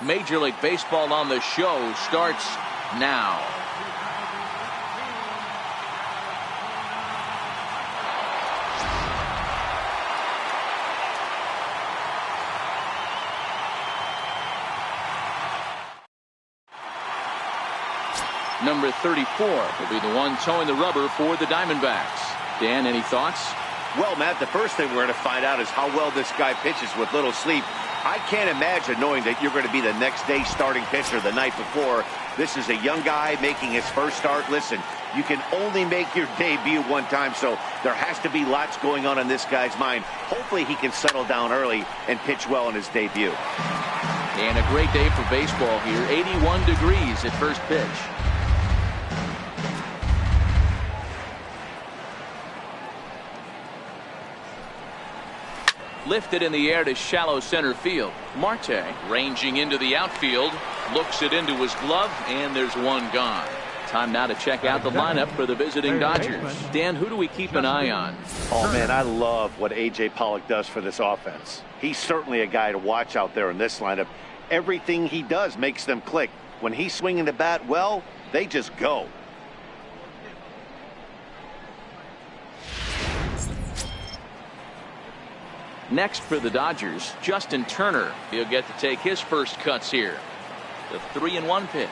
Major League Baseball on the Show starts now. Number 34 will be the one towing the rubber for the Diamondbacks. Dan, any thoughts? Well, Matt, the first thing we're going to find out is how well this guy pitches with little sleep. I can't imagine knowing that you're going to be the next day starting pitcher the night before. This is a young guy making his first start. Listen, you can only make your debut one time, so there has to be lots going on in this guy's mind. Hopefully he can settle down early and pitch well in his debut. And a great day for baseball here. 81 degrees at first pitch. Lifted in the air to shallow center field. Marte ranging into the outfield, looks it into his glove, and there's one gone. Time now to check out the lineup for the visiting Dodgers. Dan, who do we keep an eye on? Oh man, I love what A.J. Pollock does for this offense. He's certainly a guy to watch out there in this lineup. Everything he does makes them click. When he's swinging the bat well, they just go. Next for the Dodgers, Justin Turner. He'll get to take his first cuts here. The 3-1 pitch.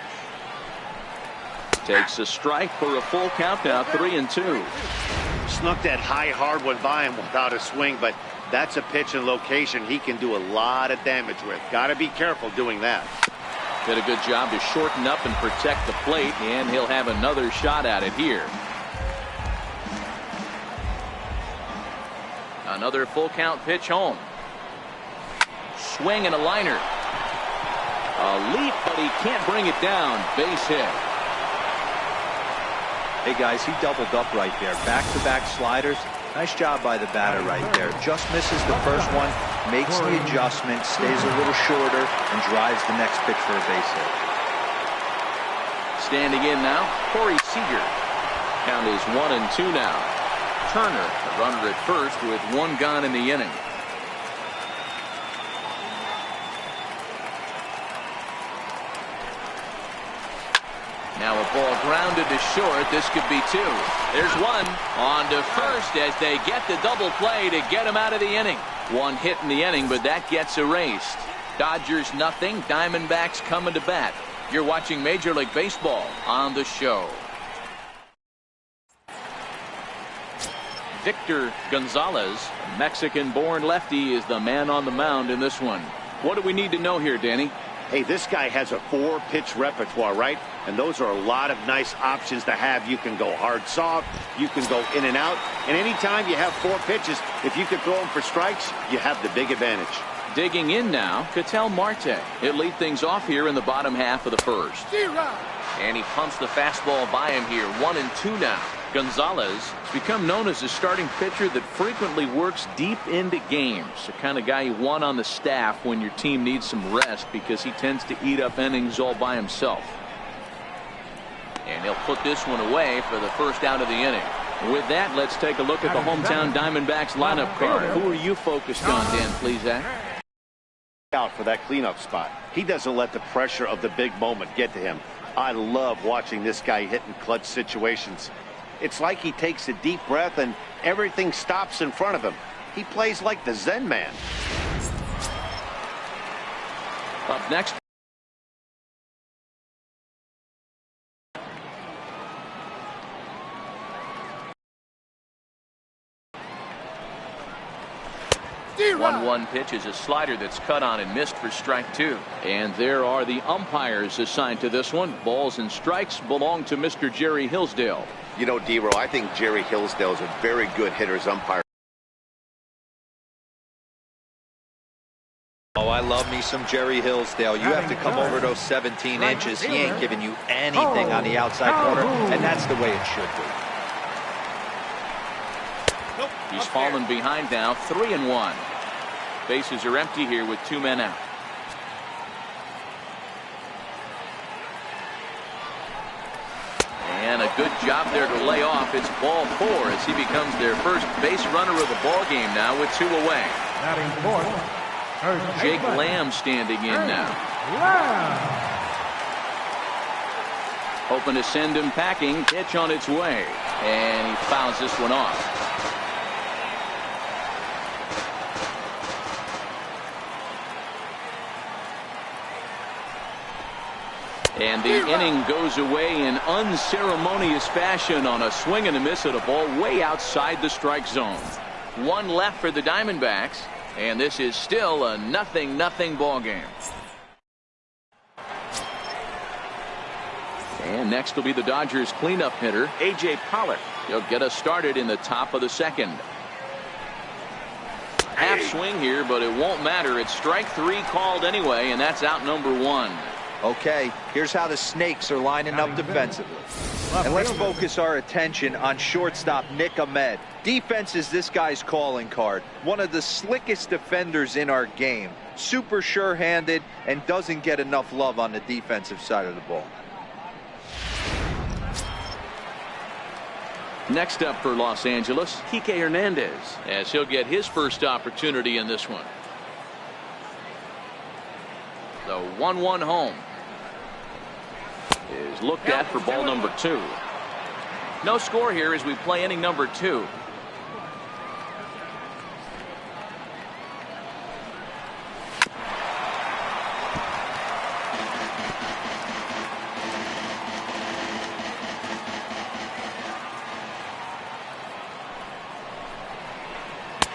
Takes a strike for a full count now, 3-2. Snuck that high hard one by him without a swing, but that's a pitch and location he can do a lot of damage with. Got to be careful doing that. Did a good job to shorten up and protect the plate, and he'll have another shot at it here. Another full count pitch home. Swing and a liner. A leap, but he can't bring it down. Base hit. Hey guys, he doubled up right there. Back-to-back sliders. Nice job by the batter right there. Just misses the first one, makes the adjustment, stays a little shorter, and drives the next pitch for a base hit. Standing in now, Corey Seager. Count is 1-2 now. Turner, the runner at first with one gone in the inning. Now a ball grounded to short. This could be two. There's one. On to first as they get the double play to get him out of the inning. One hit in the inning, but that gets erased. Dodgers nothing. Diamondbacks coming to bat. You're watching Major League Baseball on the Show. Victor Gonzalez, a Mexican-born lefty, is the man on the mound in this one. What do we need to know here, Danny? Hey, this guy has a 4-pitch repertoire, right? And those are a lot of nice options to have. You can go hard, soft. You can go in and out. And anytime you have 4 pitches, if you can throw them for strikes, you have the big advantage. Digging in now, Ketel Marte. He'll lead things off here in the bottom half of the first. And he pumps the fastball by him here. 1-2 now. Gonzalez has become known as a starting pitcher that frequently works deep into games. The kind of guy you want on the staff when your team needs some rest because he tends to eat up innings all by himself. And he'll put this one away for the first out of the inning. With that, let's take a look at the hometown Diamondbacks lineup card. Who are you focused on, Dan Plesac? Out for that cleanup spot. He doesn't let the pressure of the big moment get to him. I love watching this guy hit in clutch situations. It's like he takes a deep breath and everything stops in front of him. He plays like the Zen man. Up next. The 1-1 pitch is a slider that's cut on and missed for strike 2. And there are the umpires assigned to this one. Balls and strikes belong to Mr. Jerry Hillsdale. You know, D-Row, I think Jerry Hillsdale is a very good hitter's umpire. Oh, I love me some Jerry Hillsdale. You have to come over those 17 inches. He ain't giving you anything on the outside corner, and that's the way it should be. He's fallen behind now, 3-1. Bases are empty here with 2 men out. And a good job there to lay off. It's ball 4 as he becomes their first base runner of the ball game now with 2 away. Batting fourth, Jake Lamb standing in now. Hoping to send him packing. Pitch on its way. And he fouls this one off. And the inning goes away in unceremonious fashion on a swing and a miss at a ball way outside the strike zone. One left for the Diamondbacks, and this is still a 0-0 ball game. And next will be the Dodgers cleanup hitter, A.J. Pollock. He'll get us started in the top of the second. Half swing here, but it won't matter. It's strike three called anyway, and that's out number one. Okay, here's how the Snakes are lining up defensively. And let's focus our attention on shortstop Nick Ahmed. Defense is this guy's calling card. One of the slickest defenders in our game. Super sure-handed and doesn't get enough love on the defensive side of the ball. Next up for Los Angeles, Kike Hernandez, as he'll get his first opportunity in this one. The 1-1 home is looked at for ball number 2. No score here as we play inning number 2.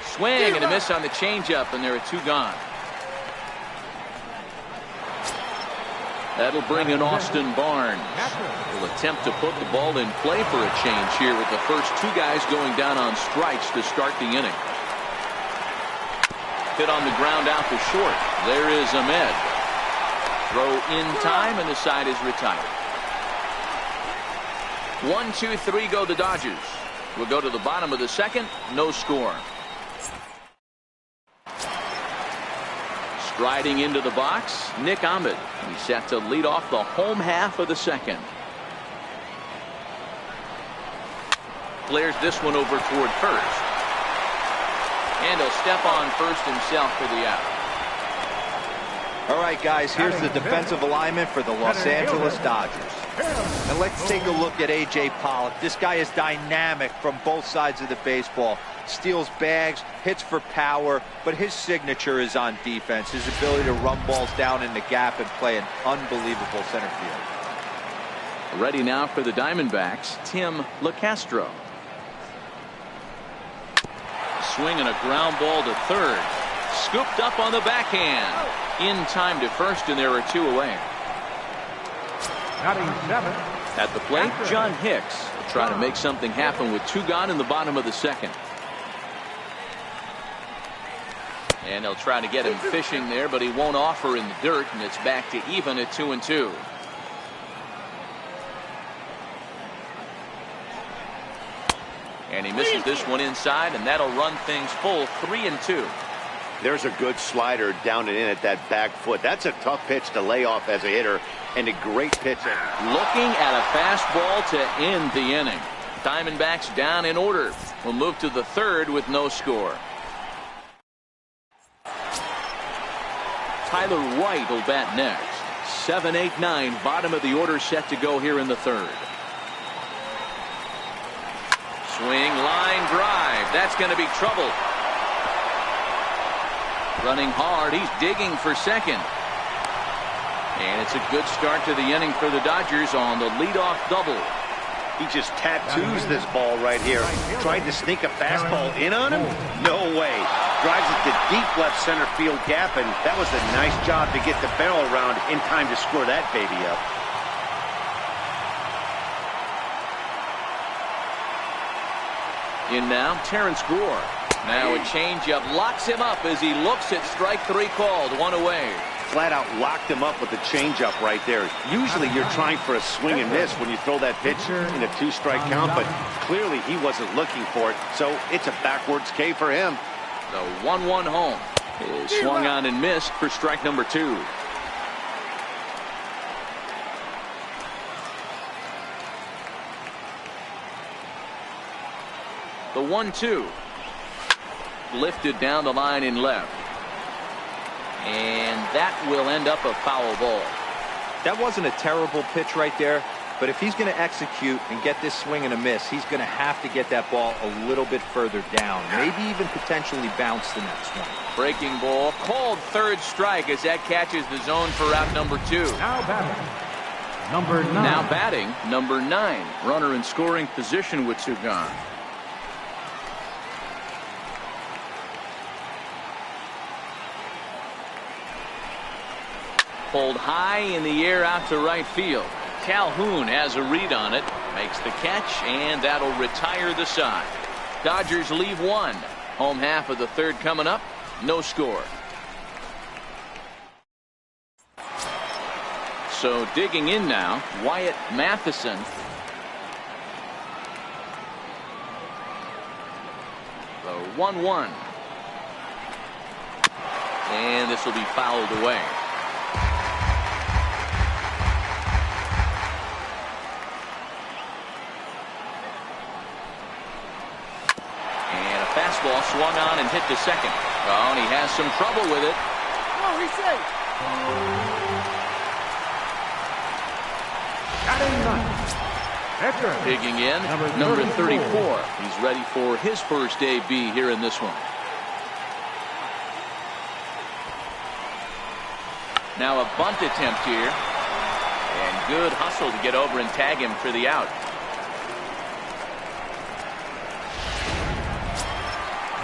Swing and a miss on the changeup, and there are 2 gone. That'll bring in Austin Barnes. Will attempt to put the ball in play for a change here with the first 2 guys going down on strikes to start the inning. Hit on the ground out to short. There is Ahmed. Throw in time, and the side is retired. 1, 2, 3 go the Dodgers. We'll go to the bottom of the second. No score. Striding into the box, Nick Ahmed. He's set to lead off the home half of the second. Flares this one over toward first. And he'll step on first himself for the out. All right, guys, here's the defensive alignment for the Los Angeles Dodgers. And let's take a look at A.J. Pollock. This guy is dynamic from both sides of the baseball. Steals bags, hits for power, but his signature is on defense. His ability to run balls down in the gap and play an unbelievable center field. Ready now for the Diamondbacks, Tim LeCastro. Swing and a ground ball to third. Scooped up on the backhand. In time to first, and there are 2 away. At the plate, John Hicks will try to make something happen with 2 gone in the bottom of the second. And they'll try to get him fishing there, but he won't offer in the dirt, and it's back to even at 2-2. And he misses this one inside, and that'll run things full 3-2. There's a good slider down and in at that back foot. That's a tough pitch to lay off as a hitter, and a great pitch. Looking at a fastball to end the inning. Diamondbacks down in order. We'll move to the third with no score. Tyler White will bat next. 7, 8, 9, bottom of the order set to go here in the third. Swing, line drive. That's going to be trouble. Running hard. He's digging for second. And it's a good start to the inning for the Dodgers on the leadoff double. He just tattoos this ball right here. Tried to sneak a fastball in on him? No way. Drives it to deep left center field gap, and that was a nice job to get the barrel around in time to score that baby up. In now, Terrence Gore. Now a changeup locks him up as he looks at strike 3 called. 1 away. Flat out locked him up with the changeup right there. Usually you're trying for a swing and miss when you throw that pitch in a 2-strike count, but clearly he wasn't looking for it, so it's a backwards K for him. The 1-1 home is swung on and missed for strike number 2. The 1-2 lifted down the line in left. And that will end up a foul ball. That wasn't a terrible pitch right there, but if he's going to execute and get this swing and a miss, he's going to have to get that ball a little bit further down, maybe even potentially bounce the next one. Breaking ball called, third strike as that catches the zone for out number 2. Now batting, number 9. Now batting, number 9. Runner in scoring position with 2 gone. Pulled high in the air out to right field. Calhoun has a read on it, makes the catch, and that'll retire the side. Dodgers leave 1. Home half of the 3rd coming up. No score. So digging in now, Wyatt Matheson. The 1-1. And this will be fouled away. Fastball swung on and hit to second. Oh, and he has some trouble with it. Oh, he's safe. Digging in, number 34. He's ready for his first AB here in this one. Now a bunt attempt here. And good hustle to get over and tag him for the out.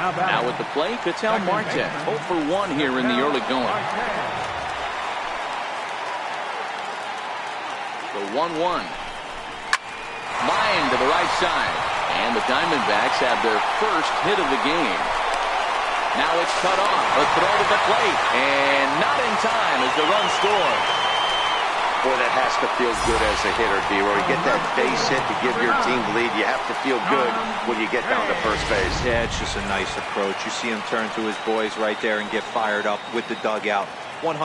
Now with the play, Ketel Marte. 0 for 1 here in the early going. The 1-1. Line to the right side. And the Diamondbacks have their first hit of the game. Now it's cut off. A throw to the plate. And not in time as the run scores. Boy, that has to feel good as a hitter, D-Roy. You get that base hit to give your team the lead. You have to feel good when you get down to first base. Yeah, it's just a nice approach. You see him turn to his boys right there and get fired up with the dugout. 100%,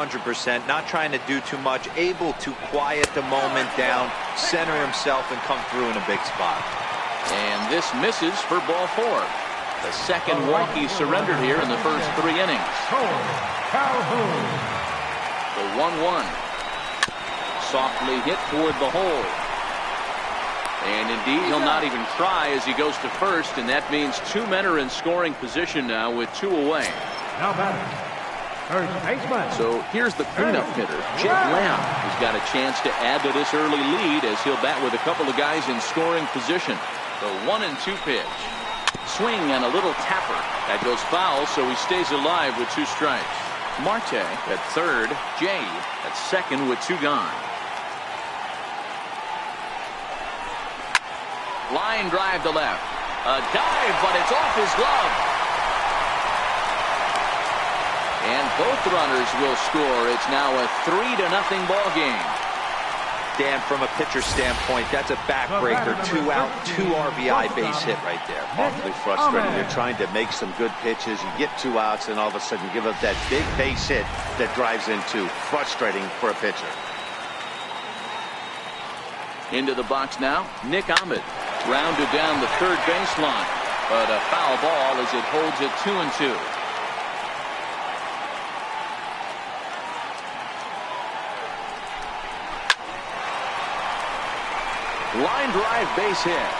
not trying to do too much, able to quiet the moment down, center himself, and come through in a big spot. And this misses for ball 4. The second walk he surrendered here in the first 3 innings. The 1-1. Softly hit toward the hole. And indeed, he'll not even try as he goes to first, and that means 2 men are in scoring position now with 2 away. Now batting, first baseman. So here's the cleanup hitter, Jed Lamb, who's got a chance to add to this early lead as he'll bat with a couple of guys in scoring position. The 1-2 pitch. Swing and a little tapper. That goes foul, so he stays alive with 2 strikes. Marte at third, Jay at second with 2 gone. Line drive to left. A dive, but it's off his glove. And both runners will score. It's now a 3-0 ball game. Dan, from a pitcher standpoint, that's a backbreaker. 2 out, 2 RBI base hit right there. Awfully frustrating. You're trying to make some good pitches. You get 2 outs, and all of a sudden give up that big base hit that drives in 2. Frustrating for a pitcher. Into the box now, Nick Ahmed. Rounded down the third baseline, but a foul ball as it holds it 2-2. Line drive base hit.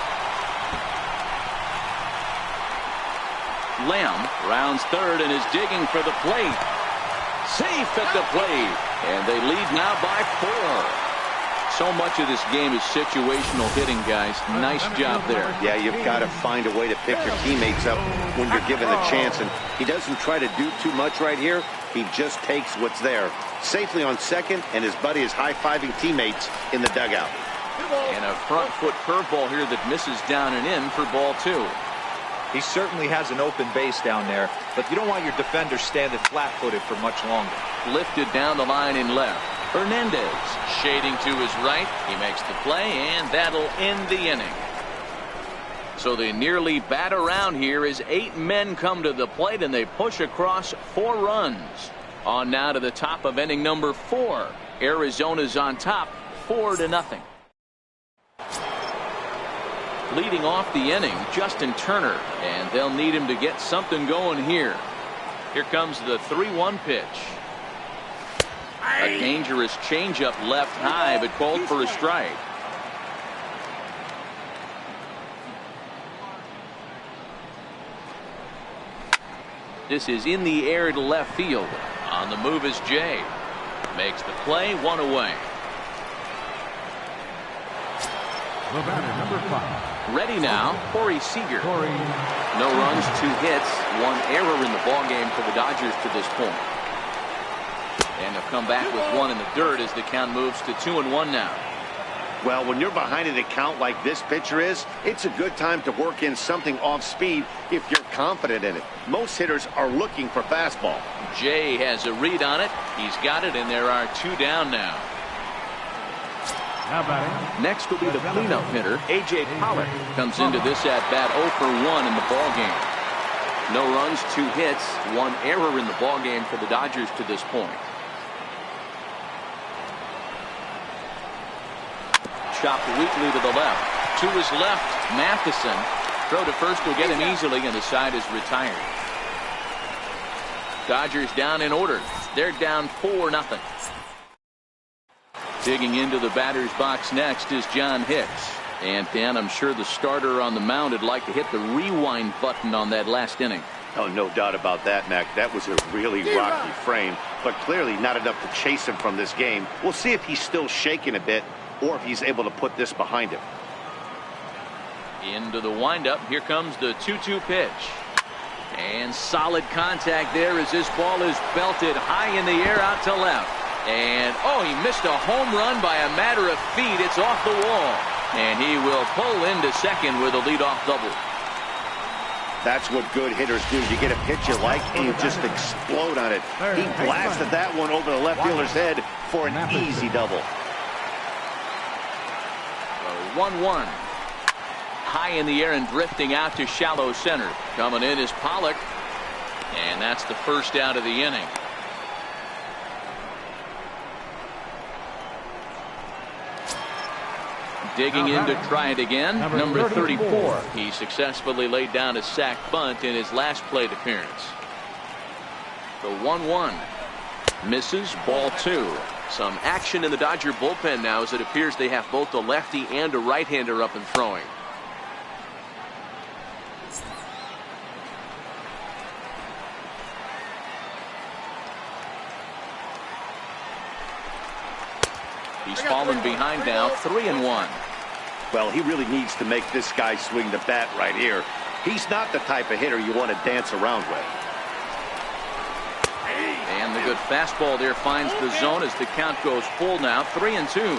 Lamb rounds third and is digging for the plate. Safe at the plate, and they lead now by 4. So much of this game is situational hitting, guys. Nice job there. Yeah, you've got to find a way to pick your teammates up when you're given the chance. And he doesn't try to do too much right here. He just takes what's there. Safely on second, and his buddy is high-fiving teammates in the dugout. And a front foot curveball here that misses down and in for ball 2. He certainly has an open base down there, but you don't want your defender standing flat-footed for much longer. Lifted down the line in left. Hernandez shading to his right. He makes the play, and that'll end the inning. So they nearly bat around here as 8 men come to the plate, and they push across 4 runs. On now to the top of inning number 4. Arizona's on top, 4-0. Leading off the inning, Justin Turner, and they'll need him to get something going here. Here comes the 3-1 pitch. A dangerous changeup left high, but called for a strike. This is in the air to left field. On the move is Jay. Makes the play, one away. The batter, number 5. Ready now, Corey Seager. No runs, 2 hits, 1 error in the ballgame for the Dodgers to this point. And they'll come back with 1 in the dirt as the count moves to 2-1 now. Well, when you're behind an account like this pitcher is, it's a good time to work in something off speed if you're confident in it. Most hitters are looking for fastball. Jay has a read on it. He's got it, and there are 2 down now. Next will be the cleanup hitter, A.J. Pollock. Comes into this at-bat 0 for 1 in the ballgame. No runs, 2 hits, 1 error in the ballgame for the Dodgers to this point. Chopped weakly to the left. To his left, Matheson. Throw to first will get him easily, and the side is retired. Dodgers down in order. They're down 4-0. Digging into the batter's box next is John Hicks. And Dan, I'm sure the starter on the mound would like to hit the rewind button on that last inning. Oh, no doubt about that, Mac. That was a really rocky frame, but clearly not enough to chase him from this game. We'll see if he's still shaking a bit or if he's able to put this behind him. Into the windup. Here comes the 2-2 pitch. And solid contact there as this ball is belted high in the air out to left. And, oh, he missed a home run by a matter of feet. It's off the wall. And he will pull into second with a leadoff double. That's what good hitters do. You get a pitch you like, and you just explode on it. He blasted that one over the left fielder's head for an easy double. 1-1. High in the air and drifting out to shallow center. Coming in is Pollock. And that's the first out of the inning. Digging in to try it again. Number 34. He successfully laid down a sac bunt in his last plate appearance. The 1-1. Misses, ball 2. Some action in the Dodger bullpen now as it appears they have both a lefty and a right-hander up and throwing. He's fallen behind now, 3-1. Well, he really needs to make this guy swing the bat right here. He's not the type of hitter you want to dance around with. And the good fastball there finds the zone as the count goes full now, 3-2.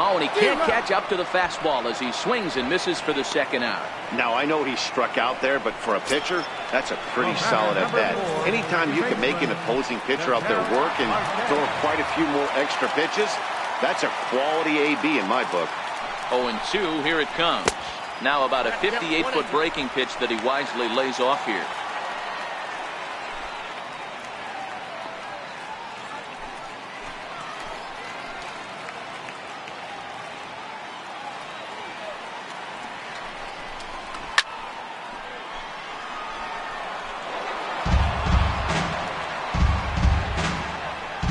Oh, and he can't catch up to the fastball as he swings and misses for the second out. Now, I know he struck out there, but for a pitcher, that's a pretty solid at-bat. Anytime you can make an opposing pitcher out there work and throw quite a few more extra pitches, that's a quality AB in my book. 0-2, here it comes. Now about a 58-foot breaking pitch that he wisely lays off here.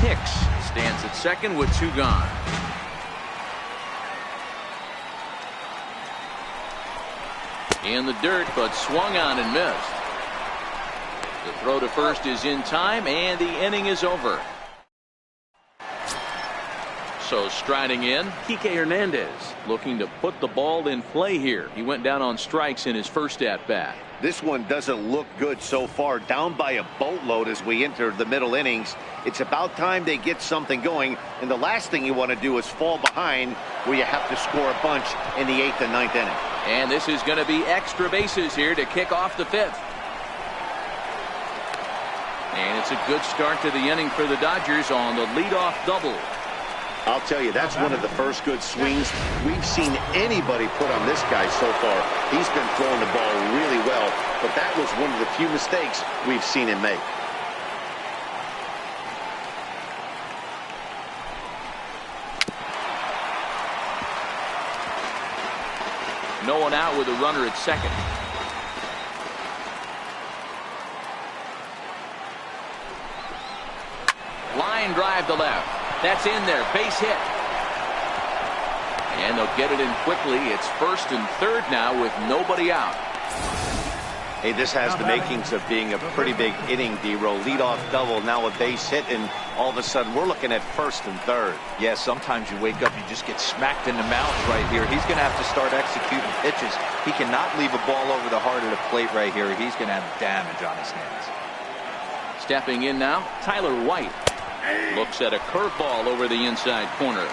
Hicks stands at second with 2 gone. In the dirt, but swung on and missed. The throw to first is in time, and the inning is over. So striding in, Kike Hernandez looking to put the ball in play here. He went down on strikes in his first at-bat. This one doesn't look good so far. Down by a boatload as we enter the middle innings. It's about time they get something going, and the last thing you want to do is fall behind where you have to score a bunch in the 8th and 9th inning. And this is going to be extra bases here to kick off the 5th. And it's a good start to the inning for the Dodgers on the leadoff double. I'll tell you, that's one of the first good swings we've seen anybody put on this guy so far. He's been throwing the ball really well, but that was one of the few mistakes we've seen him make. No one out with a runner at second. Line drive to left. That's in there. Base hit. And they'll get it in quickly. It's first and third now with nobody out. Hey, this has the makings of being a pretty big inning, D-Row. Leadoff double, now a base hit, and all of a sudden we're looking at first and third. Yeah, sometimes you wake up, you just get smacked in the mouth right here. He's going to have to start executing pitches. He cannot leave a ball over the heart of the plate right here. He's going to have damage on his hands. Stepping in now, Tyler White. Looks at a curveball over the inside corner.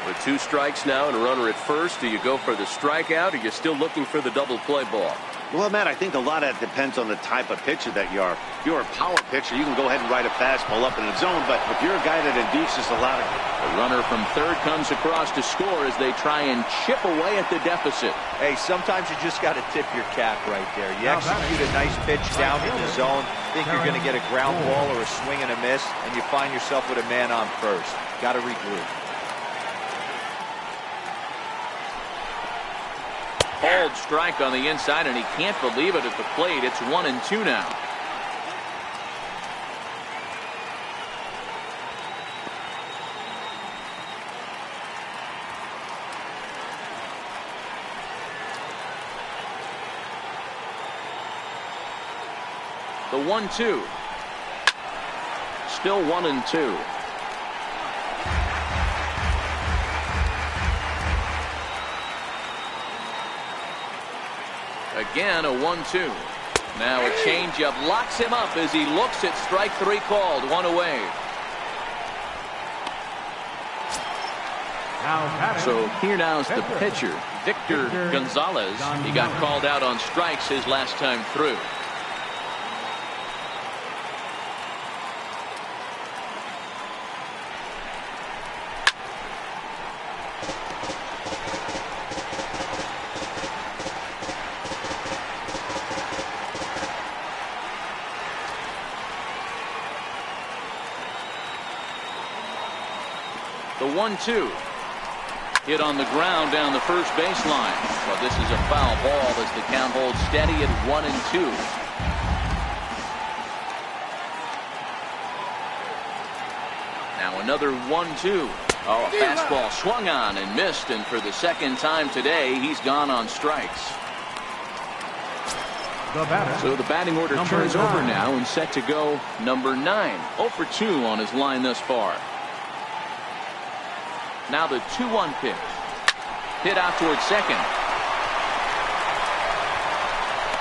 With 2 strikes now and a runner at first, do you go for the strikeout or you're still looking for the double play ball? Well, Matt, I think a lot of that depends on the type of pitcher that you are. If you're a power pitcher, you can go ahead and ride a fastball up in the zone, but if you're a guy that induces a lot of... The runner from third comes across to score as they try and chip away at the deficit. Hey, sometimes you just got to tip your cap right there. You execute a nice pitch down in the zone, think you're going to get a ground ball or a swing and a miss, and you find yourself with a man on first. Got to regroup. Called strike on the inside, and he can't believe it at the plate. It's 1-2 now. The 1-2. Still 1-2. Again, a 1-2. Now a changeup locks him up as he looks at strike 3 called. 1 away. So here now is the pitcher, Victor Gonzalez. He got called out on strikes his last time through. The 1-2. Hit on the ground down the first baseline. Well, this is a foul ball as the count holds steady at 1-2. Now another 1-2. Oh, a fastball swung on and missed, and for the second time today, he's gone on strikes. So the batting order turns over now and set to go number 9. 0 for 2 on his line thus far. Now the 2-1 pitch. Hit out towards second.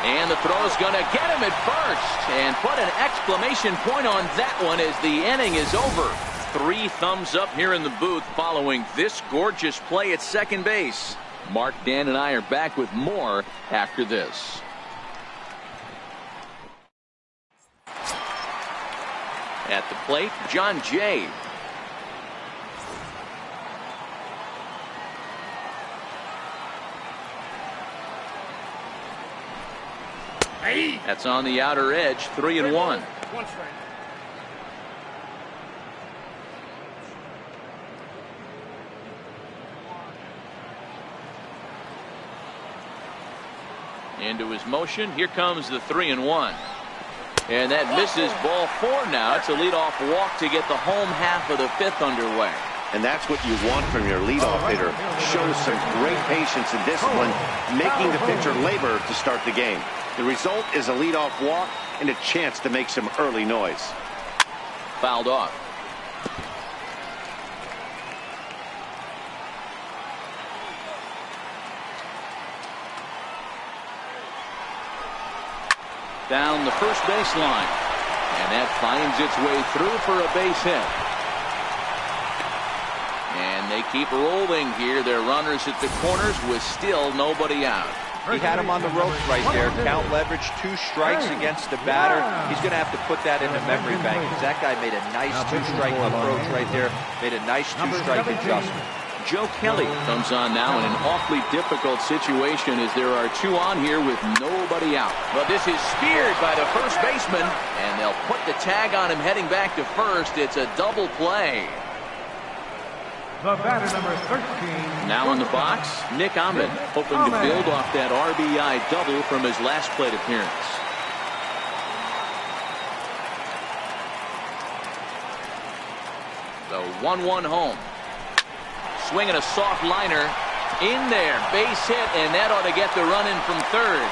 And the throw's going to get him at first. And put an exclamation point on that one as the inning is over. 3 thumbs up here in the booth following this gorgeous play at second base. Mark, Dan, and I are back with more after this. At the plate, John Jay. That's on the outer edge, 3-1. Into his motion. Here comes the 3-1. And that misses ball 4 now. It's a leadoff walk to get the home half of the 5th underway. And that's what you want from your leadoff hitter. Shows some great patience and discipline, making the pitcher labor to start the game. The result is a leadoff walk and a chance to make some early noise. Fouled off. Down the first baseline. And that finds its way through for a base hit. And they keep rolling here. They're runners at the corners with still nobody out. He had him on the ropes right there. Count leverage, 2 strikes against the batter. He's going to have to put that in the memory bank because that guy made a nice 2-strike approach right there. Made a nice 2-strike adjustment. Joe Kelly comes on now in an awfully difficult situation as there are 2 on here with nobody out. But this is speared by the first baseman, and they'll put the tag on him heading back to first. It's a double play. The batter, number 13. Now in the box, Nick Ahmed, hoping to build off that RBI double from his last plate appearance. 1-1 home. Swinging a soft liner in there, base hit, and that ought to get the run in from third.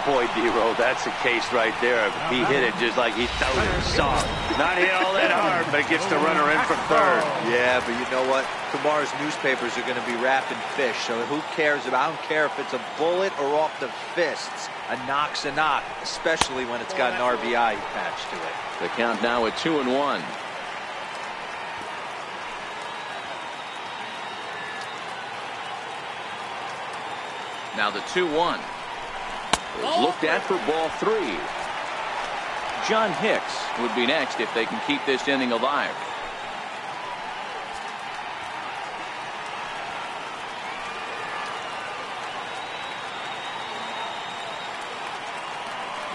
Boy, D-Roll, that's a case right there. He hit it just like he thought it soft. Not hit all that hard, but it gets the runner in from third. Yeah, but you know what? Tomorrow's newspapers are going to be wrapping fish, so who cares about? I don't care if it's a bullet or off the fists. A knock's a knock, especially when it's got an RBI attached to it. The count now at 2-1. Now the 2-1 is looked at for ball 3. John Hicks would be next if they can keep this inning alive.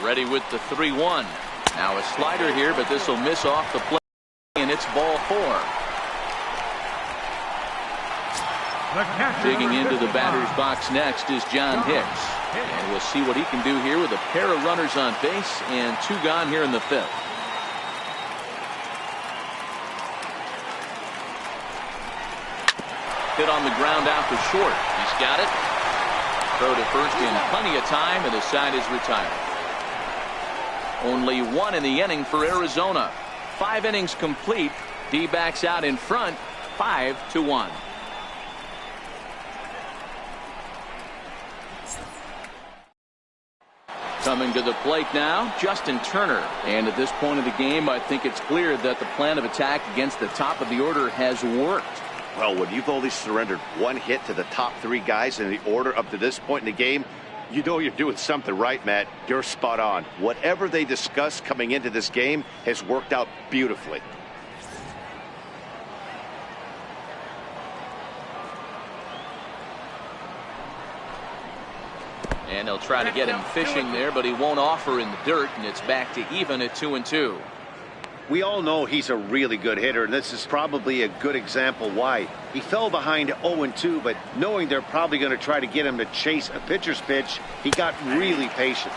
Ready with the 3-1. Now a slider here, but this will miss off the plate, and it's ball 4. Digging into the batter's box next is John Hicks. And we'll see what he can do here with a pair of runners on base and 2 gone here in the 5th. Hit on the ground out to short. He's got it. Throw to first in plenty of time, and the side is retired. Only 1 in the inning for Arizona. 5 innings complete. D-backs out in front, 5-1. Coming to the plate now, Justin Turner. And at this point of the game, I think it's clear that the plan of attack against the top of the order has worked. Well, when you've only surrendered 1 hit to the top 3 guys in the order up to this point in the game, you know you're doing something right, Matt. You're spot on. Whatever they discussed coming into this game has worked out beautifully. And they'll try to get him fishing there, but he won't offer in the dirt, and it's back to even at 2-2. We all know he's a really good hitter, and this is probably a good example why. He fell behind 0-2, but knowing they're probably going to try to get him to chase a pitcher's pitch, he got really patient.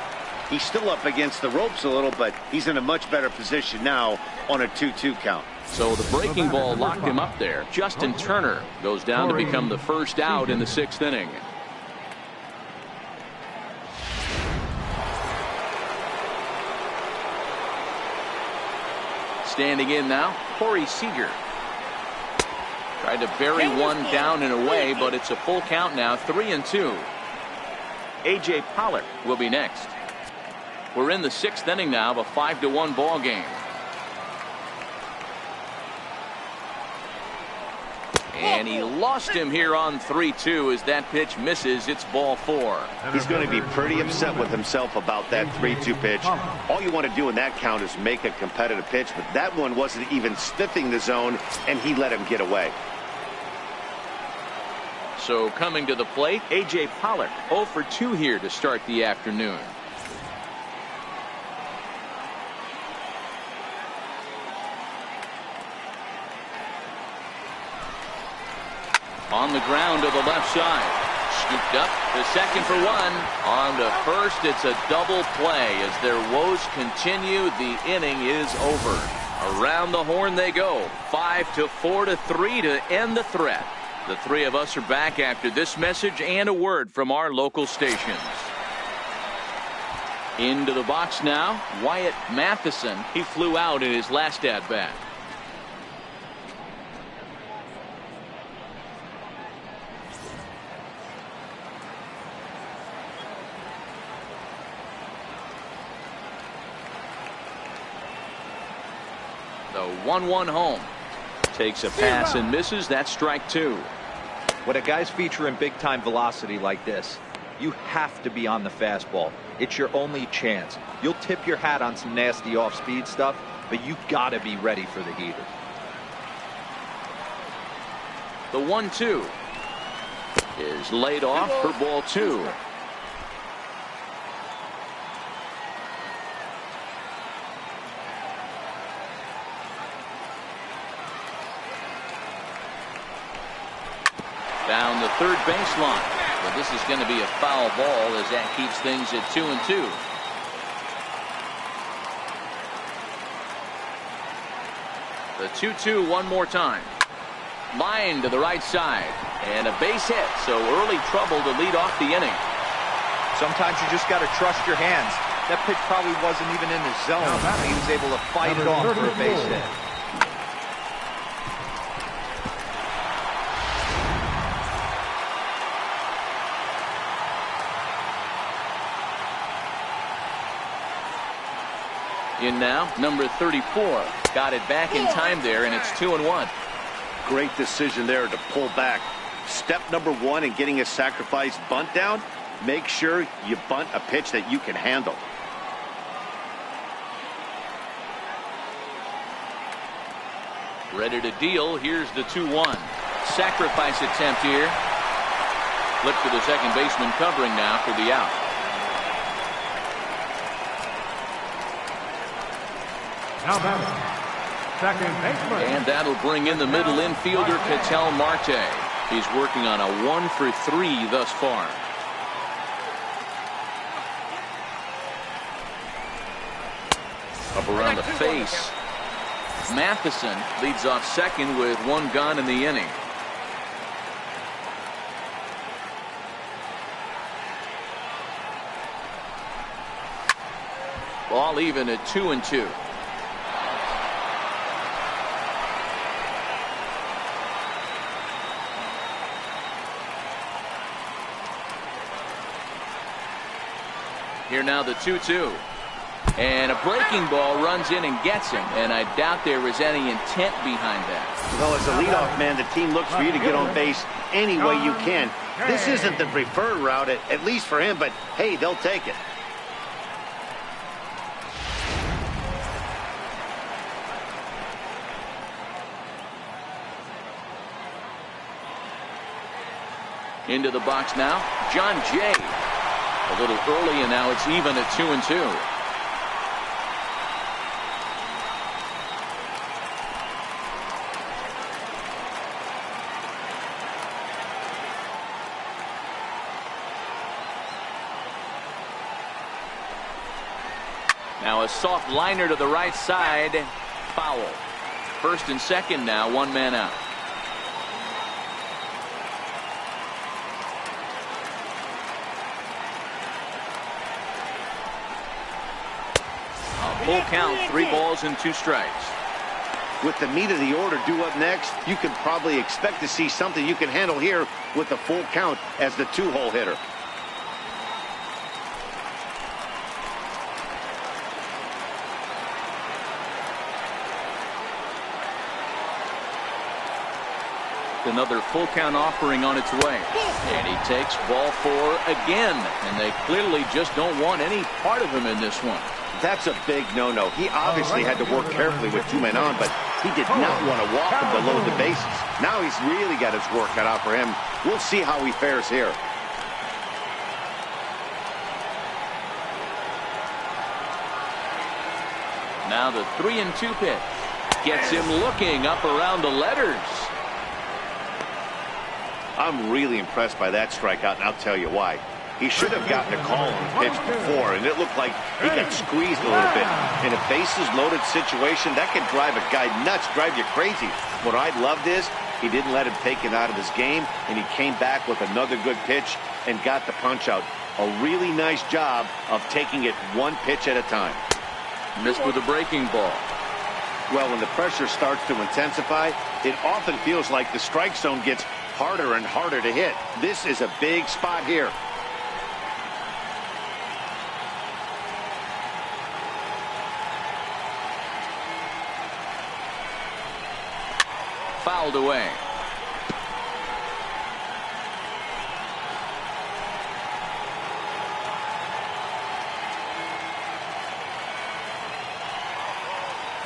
He's still up against the ropes a little, but he's in a much better position now on a 2-2 count. So the breaking ball locked him up there. Justin Turner goes down to become the first out in the 6th inning. Standing in now, Corey Seager. Tried to bury one down and away, but it's a full count now, 3-2. A.J. Pollock will be next. We're in the 6th inning now of a 5-1 ball game. And he lost him here on 3-2 as that pitch misses. It's ball 4. He's going to be pretty upset with himself about that 3-2 pitch. All you want to do in that count is make a competitive pitch, but that one wasn't even sniffing the zone, and he let him get away. So coming to the plate, A.J. Pollock 0 for 2 here to start the afternoon. On the ground to the left side. Scooped up to second for 1. On to first. It's a double play. As their woes continue, the inning is over. Around the horn they go. 5-4-3 to end the threat. The 3 of us are back after this message and a word from our local stations. Into the box now, Wyatt Matheson. He flew out in his last at-bat. The 1-1 home. Takes a pass and misses. That's strike 2. When a guy's featuring big-time velocity like this, you have to be on the fastball. It's your only chance. You'll tip your hat on some nasty off-speed stuff, but you got to be ready for the heater. The 1-2 is laid off for ball 2. Down the third baseline. But this is going to be a foul ball as that keeps things at 2-2. The 2-2 one more time. Line to the right side. And a base hit, so early trouble to lead off the inning. Sometimes you just got to trust your hands. That pitch probably wasn't even in the zone. He was able to fight it off for a base hit. In now, number 34. Got it back in time there, and it's 2-1. Great decision there to pull back. Step number one in getting a sacrifice bunt down, make sure you bunt a pitch that you can handle. Ready to deal. Here's the 2-1. Sacrifice attempt here. Flip to the second baseman covering now for the out. Now batting, second baseman. And that'll bring in the middle infielder, Ketel Marte. He's working on a 1-for-3 thus far. Up around the face. Matheson leads off second with one gone in the inning. Ball even at 2-2. Here now the 2-2. And a breaking ball runs in and gets him. And I doubt there was any intent behind that. Well, as a leadoff man, the team looks for you to get on base any way you can. This isn't the preferred route, at least for him, but hey, they'll take it. Into the box now, John Jay. A little early, and now it's even at 2-2. Now a soft liner to the right side. Foul. First and second now, one man out. Full count, 3 balls and 2 strikes. With the meat of the order due up next, you can probably expect to see something you can handle here with the full count as the 2-hole hitter. Another full count offering on its way. And he takes ball 4 again. And they clearly just don't want any part of him in this one. That's a big no-no. He obviously had to work carefully with 2 men on, but he did not want to walk him to load the bases. Now he's really got his work cut out for him. We'll see how he fares here. Now the 3-2 pitch. Gets him looking up around the letters. I'm really impressed by that strikeout, and I'll tell you why. He should have gotten a call on the pitch before, and it looked like he got squeezed a little bit. In a bases-loaded situation, that can drive a guy nuts, drive you crazy. What I loved is he didn't let him take it out of his game, and he came back with another good pitch and got the punch out. A really nice job of taking it one pitch at a time. Missed with a breaking ball. Well, when the pressure starts to intensify, it often feels like the strike zone gets harder and harder to hit. This is a big spot here. Fouled away.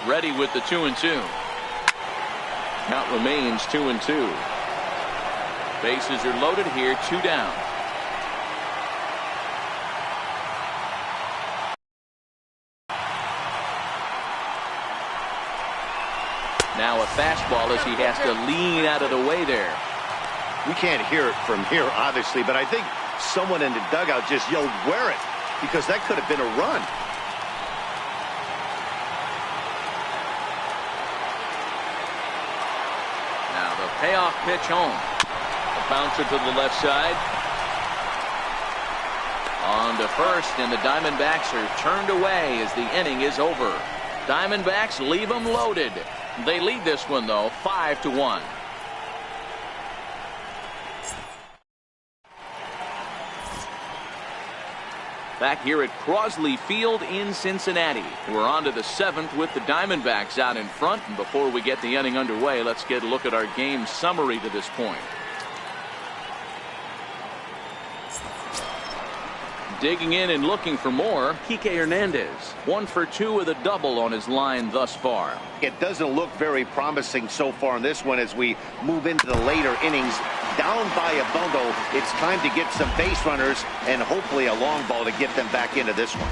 Ready with the 2-2. Count remains 2-2. Bases are loaded here, 2 down. Now a fastball as he has to lean out of the way there. We can't hear it from here, obviously, but I think someone in the dugout just yelled, "Wear it," because that could have been a run. payoff pitch home. A bouncer to the left side. On to first, and the Diamondbacks are turned away as the inning is over. Diamondbacks leave them loaded. They lead this one, though, 5-1. Back here at Crosley Field in Cincinnati. We're on to the 7th with the Diamondbacks out in front. And before we get the inning underway, let's get a look at our game summary to this point. Digging in and looking for more, Kike Hernandez. 1 for 2 with a double on his line thus far. It doesn't look very promising so far in this one as we move into the later innings. Down by a bundle, it's time to get some base runners and hopefully a long ball to get them back into this one.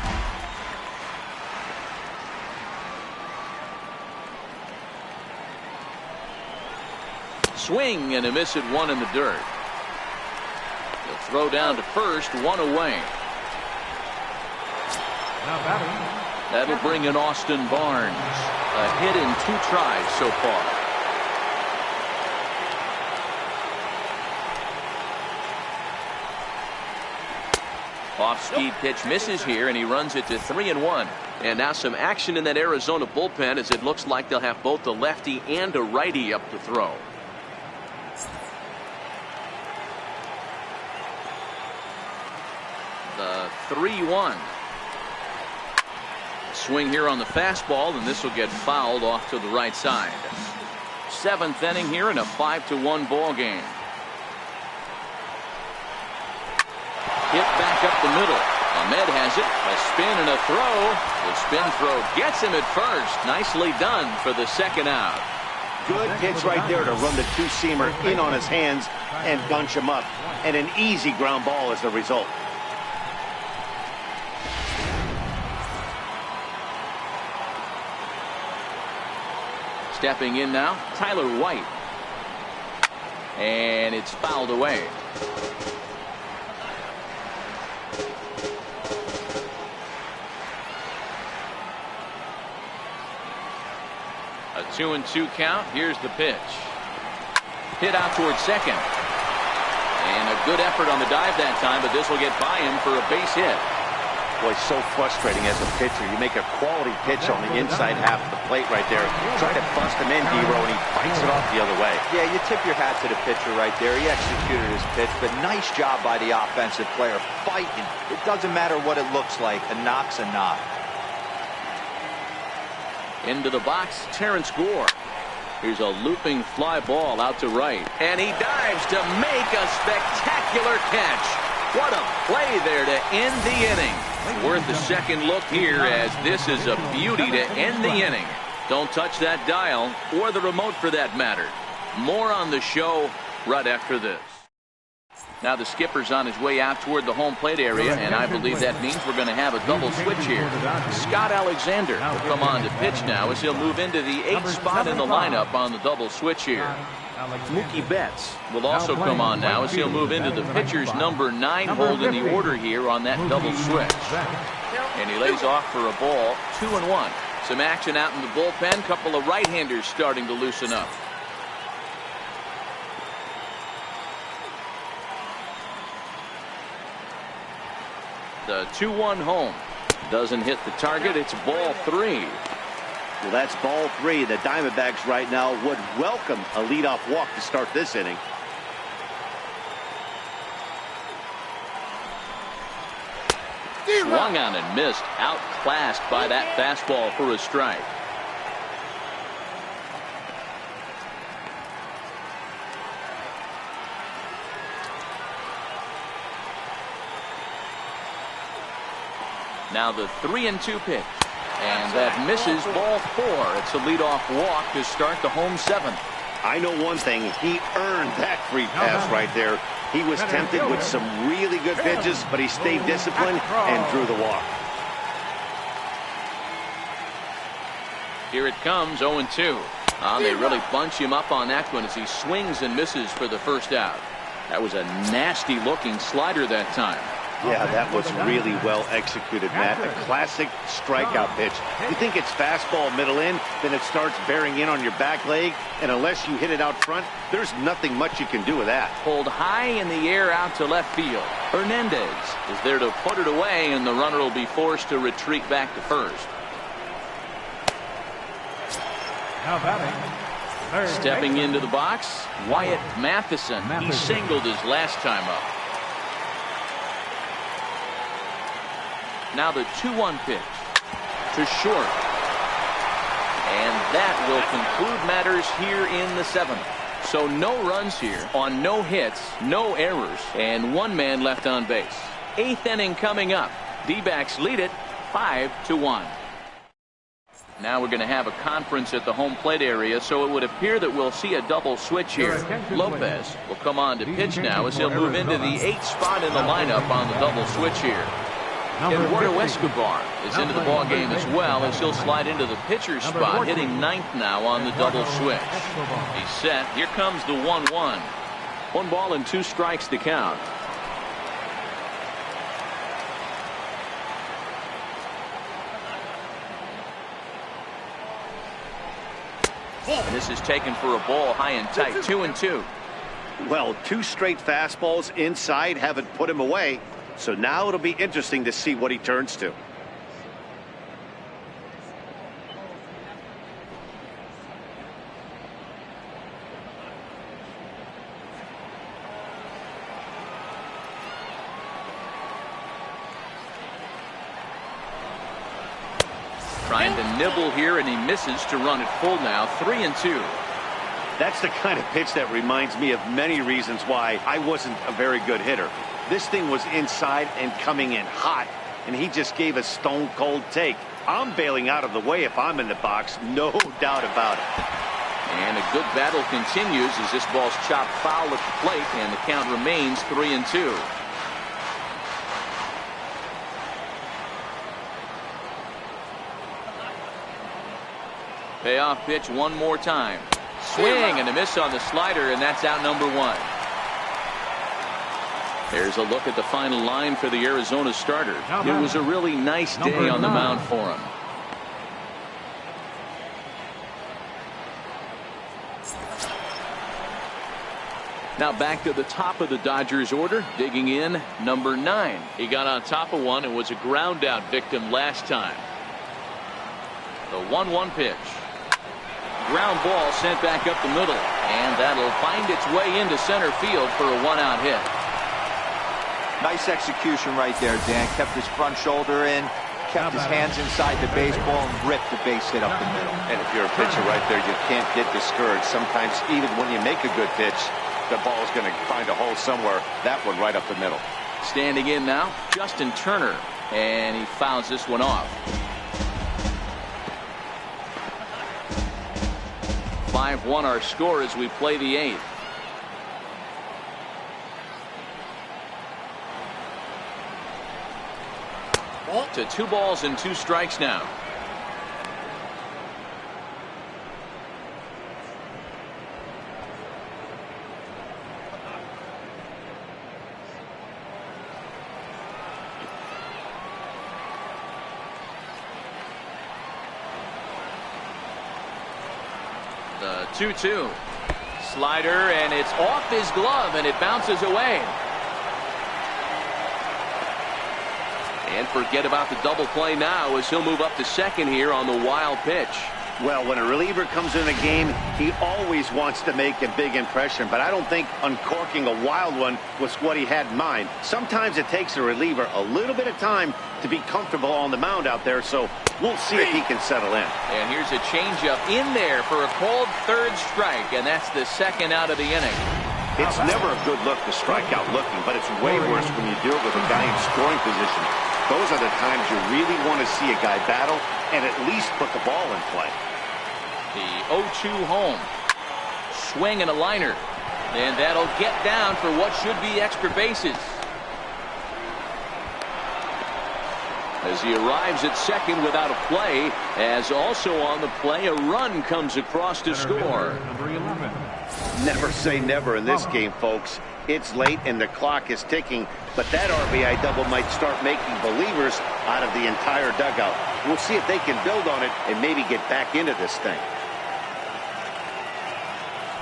Swing and a miss at 1 in the dirt. He'll throw down to first, 1 away. That'll bring in Austin Barnes. A hit in 2 tries so far. Off-speed pitch misses here, and he runs it to 3-1. And now some action in that Arizona bullpen as it looks like they'll have both a lefty and a righty up to throw. The 3-1. Swing here on the fastball, and this will get fouled off to the right side. 7th inning here in a 5-1 ball game. Hit back up the middle. Ahmed has it. A spin and a throw. The spin throw gets him at first. Nicely done for the 2nd out. Good pitch right there to run the 2-seamer in on his hands and bunch him up. And an easy ground ball as the result. Stepping in now, Tyler White. And it's fouled away. A 2-2 count. Here's the pitch. Hit out towards second. And a good effort on the dive that time, but this will get by him for a base hit. Boy, so frustrating as a pitcher. You make a quality pitch on the inside half of the plate right there. Try to bust him in, D-Row, and he fights it off the other way. Yeah, you tip your hat to the pitcher right there. He executed his pitch, but nice job by the offensive player fighting. It doesn't matter what it looks like. A knock's a knock. Into the box, Terrence Gore. Here's a looping fly ball out to right. And he dives to make a spectacular catch. What a play there to end the inning. Worth a second look here as this is a beauty to end the inning. Don't touch that dial or the remote for that matter. More on the show right after this. Now the skipper's on his way out toward the home plate area, and I believe that means we're going to have a double switch here. Scott Alexander will come on to pitch now as he'll move into the 8th spot in the lineup on the double switch here. Mookie Betts will also come on now as he'll move into the pitcher's number 9 hold in the order here on that double switch. And he lays off for a ball, 2-1. Some action out in the bullpen. Couple of right-handers starting to loosen up. The 2-1 home. Doesn't hit the target. It's ball 3. Well, that's ball 3. The Diamondbacks right now would welcome a leadoff walk to start this inning. Swung on and missed. Outclassed by that fastball for a strike. Now the 3-2 pitch. And that misses ball 4. It's a leadoff walk to start the home 7th. I know one thing. He earned that free pass right there. He was tempted with some really good pitches, but he stayed disciplined and drew the walk. Here it comes, 0-2. They really bunch him up on that one as he swings and misses for the first out. That was a nasty looking slider that time. Yeah, that was really well executed, Matt. A classic strikeout pitch. You think it's fastball middle in, then it starts bearing in on your back leg, and unless you hit it out front, there's nothing much you can do with that. Pulled high in the air out to left field. Hernandez is there to put it away, and the runner will be forced to retreat back to first. Now batting. Stepping into the box, Wyatt Matheson. He singled his last time up. Now the 2-1 pitch to short. And that will conclude matters here in the 7th. So no runs here on no hits, no errors, and one man left on base. 8th inning coming up. D-backs lead it 5-1. Now we're going to have a conference at the home plate area, so it would appear that we'll see a double switch here. Lopez will come on to pitch now as he'll move into the 8th spot in the lineup on the double switch here. Eduardo Escobar is into the ball game as well as he'll slide into the pitcher's spot, hitting 9th now on the double switch. He's set. Here comes the 1-1. 1 ball and 2 strikes to count. And this is taken for a ball high and tight. 2-2. Well, 2 straight fastballs inside haven't put him away. So now it'll be interesting to see what he turns to. Trying to nibble here, and he misses to run it full now. 3-2. That's the kind of pitch that reminds me of many reasons why I wasn't a very good hitter. This thing was inside and coming in hot, and he just gave a stone-cold take. I'm bailing out of the way if I'm in the box, no doubt about it. And a good battle continues as this ball's chopped foul at the plate, and the count remains 3-2. Payoff pitch one more time. Swing and a miss on the slider, and that's out number 1. There's a look at the final line for the Arizona starter. It was a really nice day on the mound for him. Now back to the top of the Dodgers order, digging in, number 9. He got on top of one and was a ground out victim last time. The 1-1 pitch. Ground ball sent back up the middle, and that'll find its way into center field for a 1-out hit. Nice execution right there, Dan. Kept his front shoulder in, kept his hands inside the baseball, and ripped the base hit up the middle. And if you're a pitcher right there, you can't get discouraged. Sometimes even when you make a good pitch, the ball's going to find a hole somewhere. That one right up the middle. Standing in now, Justin Turner, and he fouls this one off. 5-1 our score as we play the 8th. To 2 balls and 2 strikes now. The 2-2. Slider, and it's off his glove, and it bounces away. And forget about the double play now as he'll move up to second here on the wild pitch. Well, when a reliever comes in a game, he always wants to make a big impression, but I don't think uncorking a wild one was what he had in mind. Sometimes it takes a reliever a little bit of time to be comfortable on the mound out there, so we'll see if he can settle in. And here's a changeup in there for a called 3rd strike, and that's the 2nd out of the inning. It's never a good look to strike out looking, but it's way worse when you do it with a guy in scoring position. Those are the times you really want to see a guy battle and at least put the ball in play. The 0-2 home. Swing and a liner. And that'll get down for what should be extra bases. as he arrives at second without a play, as also on the play a run comes across to score. Number 11. Never say never in this game, folks. It's late and the clock is ticking, but that RBI double might start making believers out of the entire dugout. We'll see if they can build on it and maybe get back into this thing.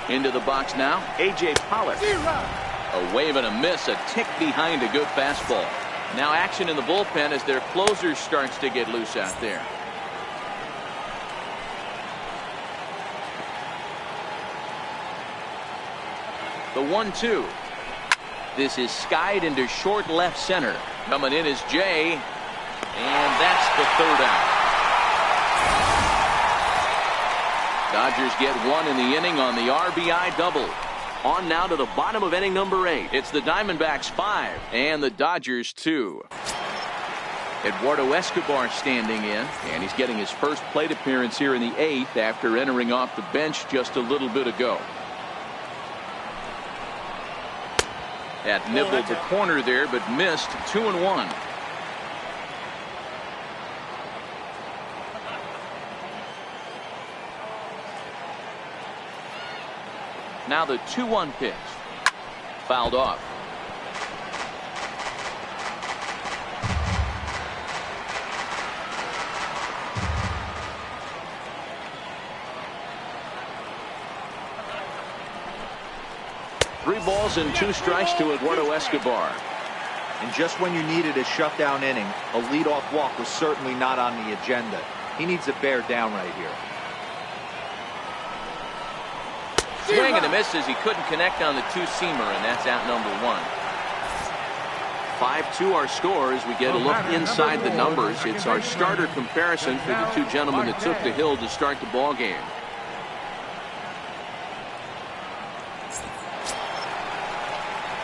Into the box now, A.J. Pollock. A wave and a miss, a tick behind a good fastball. Now action in the bullpen as their closer starts to get loose out there. The 1-2. This is skied into short left center. Coming in is Jay. And that's the third out. Dodgers get one in the inning on the RBI double. On now to the bottom of inning number 8. It's the Diamondbacks 5 and the Dodgers 2. Eduardo Escobar standing in, and he's getting his first plate appearance here in the 8th after entering off the bench just a little bit ago. That nibbled the corner there, but missed. 2-1. Now the 2-1 pitch. Fouled off. Three balls and 2 strikes to Eduardo Escobar. And just when you needed a shutdown inning, a leadoff walk was certainly not on the agenda. He needs to bear down right here. Swing and a miss as he couldn't connect on the 2-seamer, and that's out number 1. 5-2 our score as we get a look inside the numbers. It's our starter comparison for the two gentlemen that took the hill to start the ball game.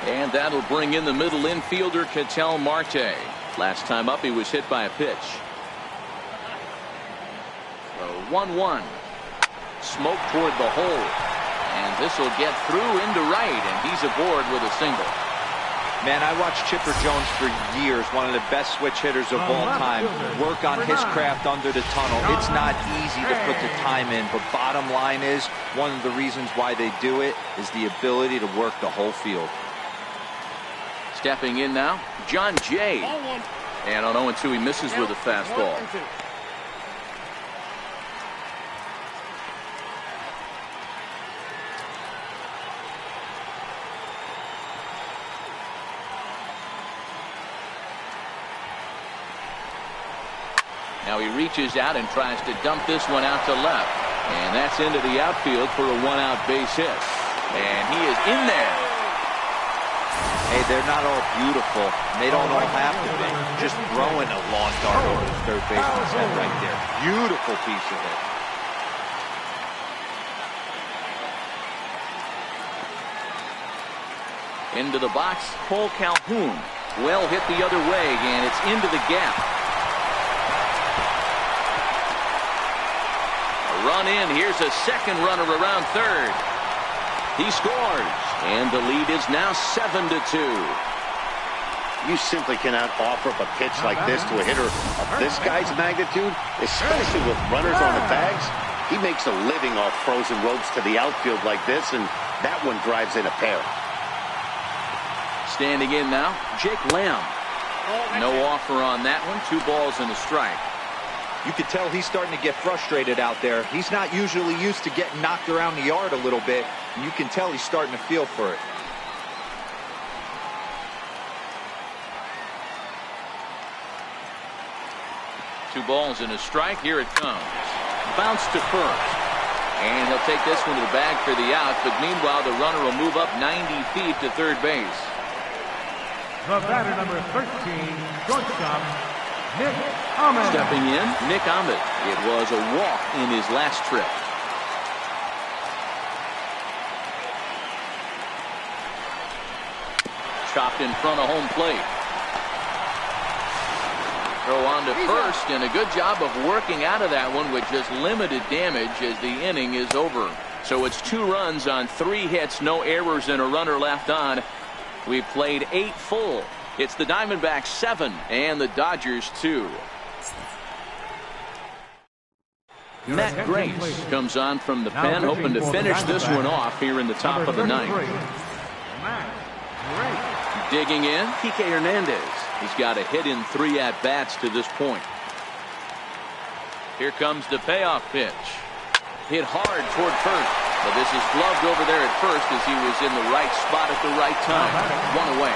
And that'll bring in the middle infielder, Ketel Marte. Last time up, he was hit by a pitch. So 1-1. Smoke toward the hole. And this will get through into right, and he's aboard with a single. Man, I watched Chipper Jones for years, one of the best switch hitters of all time. Work on his craft under the tunnel. It's not easy to put the time in, but bottom line is, one of the reasons why they do it is the ability to work the whole field. Stepping in now, John Jay. And on 0-2, he misses with a fastball. Now he reaches out and tries to dump this one out to left. And that's into the outfield for a 1-out base hit. And he is in there. Hey, they're not all beautiful. They don't all have to be. Just throwing a long dart over the third baseman's head right there. Beautiful piece of it. Into the box, Cole Calhoun. Well hit the other way, and it's into the gap. A run in. Here's a second runner around third. He scores, and the lead is now 7-2. You simply cannot offer up a pitch like this to a hitter of this guy's magnitude, especially with runners on the bags. He makes a living off frozen ropes to the outfield like this, and that one drives in a pair. Standing in now, Jake Lamb. No offer on that one. 2 balls and a strike. You could tell he's starting to get frustrated out there. He's not usually used to getting knocked around the yard a little bit, and you can tell he's starting to feel for it. Two balls and a strike. Here it comes. Bounce to first. And he'll take this one to the bag for the out, but meanwhile the runner will move up 90 feet to third base. The batter, number 13, shortstop, Nick Ahmed. Stepping in, Nick Ahmed. It was a walk in his last trip. Chopped in front of home plate. Throw on to first, and a good job of working out of that one with just limited damage as the inning is over. So it's 2 runs on 3 hits, no errors, and a runner left on. We've played 8 full. It's the Diamondbacks 7 and the Dodgers 2. Matt Grace comes on from the pen, hoping to finish this one off here in the top of the ninth. Digging in, Kike Hernandez. He's got a hit in 3 at-bats to this point. Here comes the payoff pitch. Hit hard toward first, but this is gloved over there at first as he was in the right spot at the right time. 1 away.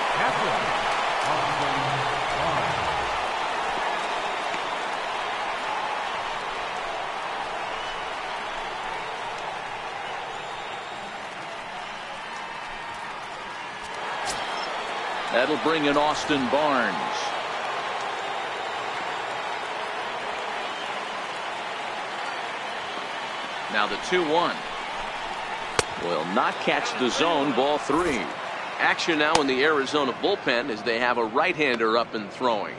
That'll bring in Austin Barnes. Now the 2-1. Will not catch the zone. Ball 3. Action now in the Arizona bullpen as they have a right-hander up and throwing.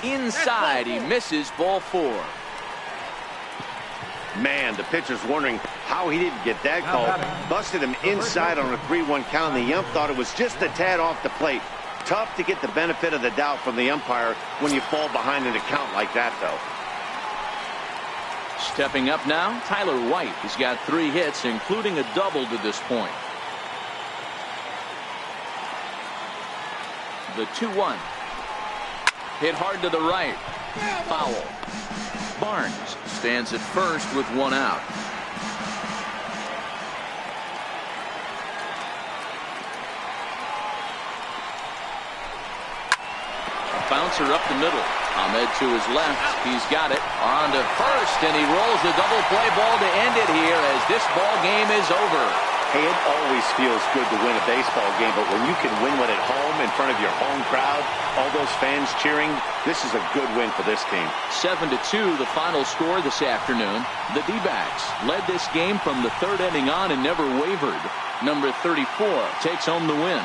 Inside, he misses. Ball 4. Man, the pitcher's wondering how he didn't get that call. Busted him inside on a 3-1 count. The ump thought it was just a tad off the plate. Tough to get the benefit of the doubt from the umpire when you fall behind in a count like that, though. Stepping up now, Tyler White. He's got 3 hits, including a double to this point. The 2-1. Hit hard to the right. Foul. Barnes stands at first with 1 out. A bouncer up the middle. Ahmed to his left. He's got it. On to first, and he rolls the double play ball to end it here as this ball game is over. Hey, it always feels good to win a baseball game, but when you can win one at home in front of your home crowd, all those fans cheering, this is a good win for this team. 7-2 the final score this afternoon. The D-backs led this game from the 3rd inning on and never wavered. Number 34 takes home the win.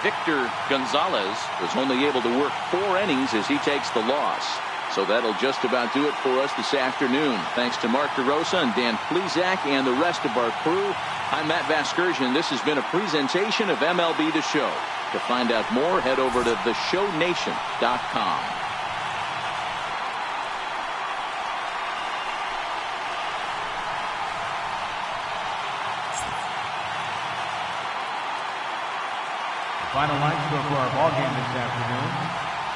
Victor Gonzalez was only able to work 4 innings as he takes the loss. So that'll just about do it for us this afternoon. Thanks to Mark DeRosa and Dan Plesac and the rest of our crew. I'm Matt Vasgersian. This has been a presentation of MLB The Show. To find out more, head over to theshownation.com. The final line score for our ball game this afternoon.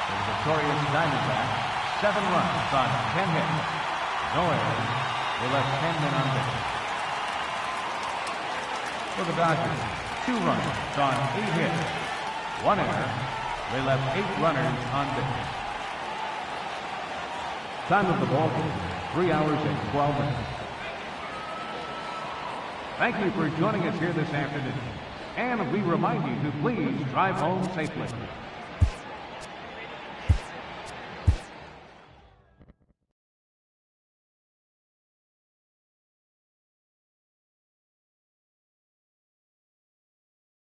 The victorious Diamondbacks. 7 runs on 10 hits. No errors. They left 10 men on base. For the Dodgers, 2 runs on 8 hits. 1 error. They left 8 runners on base. Time of the ball game, 3 hours and 12 minutes. Thank you for joining us here this afternoon. And we remind you to please drive home safely.